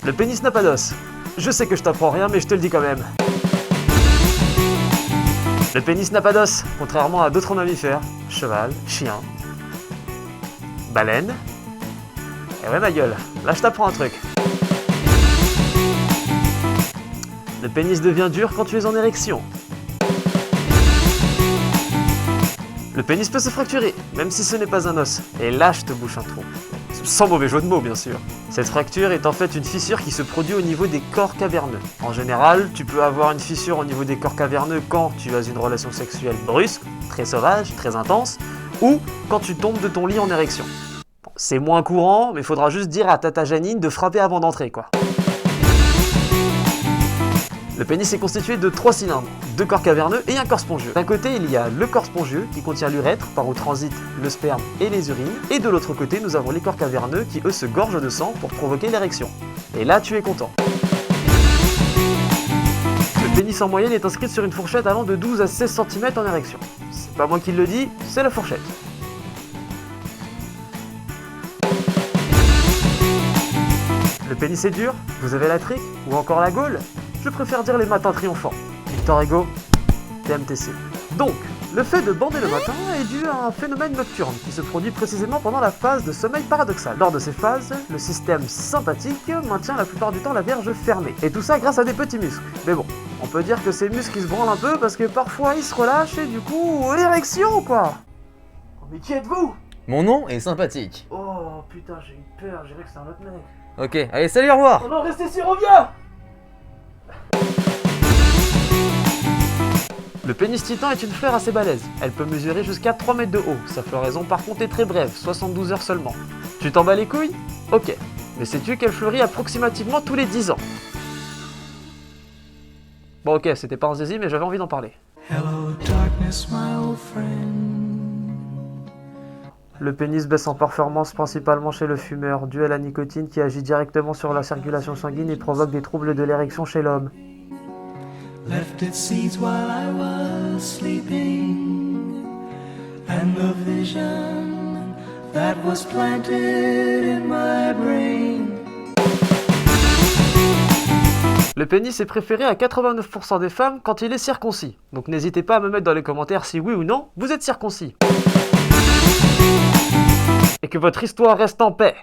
Le pénis n'a pas d'os. Je sais que je t'apprends rien, mais je te le dis quand même. Le pénis n'a pas d'os, contrairement à d'autres mammifères. Cheval, chien, baleine. Eh ouais ma gueule, là je t'apprends un truc. Le pénis devient dur quand tu es en érection. Le pénis peut se fracturer, même si ce n'est pas un os. Et là je te bouche un trou. Sans mauvais jeu de mots bien sûr. Cette fracture est en fait une fissure qui se produit au niveau des corps caverneux. En général, tu peux avoir une fissure au niveau des corps caverneux quand tu as une relation sexuelle brusque, très sauvage, très intense, ou quand tu tombes de ton lit en érection. Bon, c'est moins courant, mais il faudra juste dire à Tata Janine de frapper avant d'entrer quoi. Le pénis est constitué de 3 cylindres, 2 corps caverneux et un corps spongieux. D'un côté, il y a le corps spongieux qui contient l'urètre par où transitent le sperme et les urines. Et de l'autre côté, nous avons les corps caverneux qui eux se gorgent de sang pour provoquer l'érection. Et là, tu es content. Le pénis en moyenne est inscrit sur une fourchette allant de 12 à 16 cm en érection. C'est pas moi qui le dis, c'est la fourchette. Le pénis est dur? Vous avez la trique? Ou encore la gaule? Je préfère dire les matins triomphants. Victor Hugo, TMTC. Donc, le fait de bander le matin est dû à un phénomène nocturne qui se produit précisément pendant la phase de sommeil paradoxal. Lors de ces phases, le système sympathique maintient la plupart du temps la verge fermée. Et tout ça grâce à des petits muscles. Mais bon, on peut dire que ces muscles ils se branlent un peu parce que parfois ils se relâchent et du coup, érection quoi. Oh, mais qui êtes-vous? Mon nom est sympathique. Oh putain, j'ai eu peur, j'ai cru que c'était un autre mec. Ok, allez, salut, au revoir. Oh non, restez ici, reviens. Le pénis titan est une fleur assez balèze. Elle peut mesurer jusqu'à 3 mètres de haut. Sa floraison par contre est très brève, 72 heures seulement. Tu t'en bats les couilles? Ok. Mais sais-tu qu'elle fleurit approximativement tous les 10 ans? Bon ok, c'était pas un zizi mais j'avais envie d'en parler. Hello, darkness, my old friend. Le pénis baisse en performance principalement chez le fumeur, dû à la nicotine qui agit directement sur la circulation sanguine et provoque des troubles de l'érection chez l'homme. Left its seeds while I was sleeping, and the vision that was planted in my brain. Le pénis est préféré à 89% des femmes quand il est circoncis. Donc n'hésitez pas à me mettre dans les commentaires si oui ou non vous êtes circoncis. Et que votre histoire reste en paix.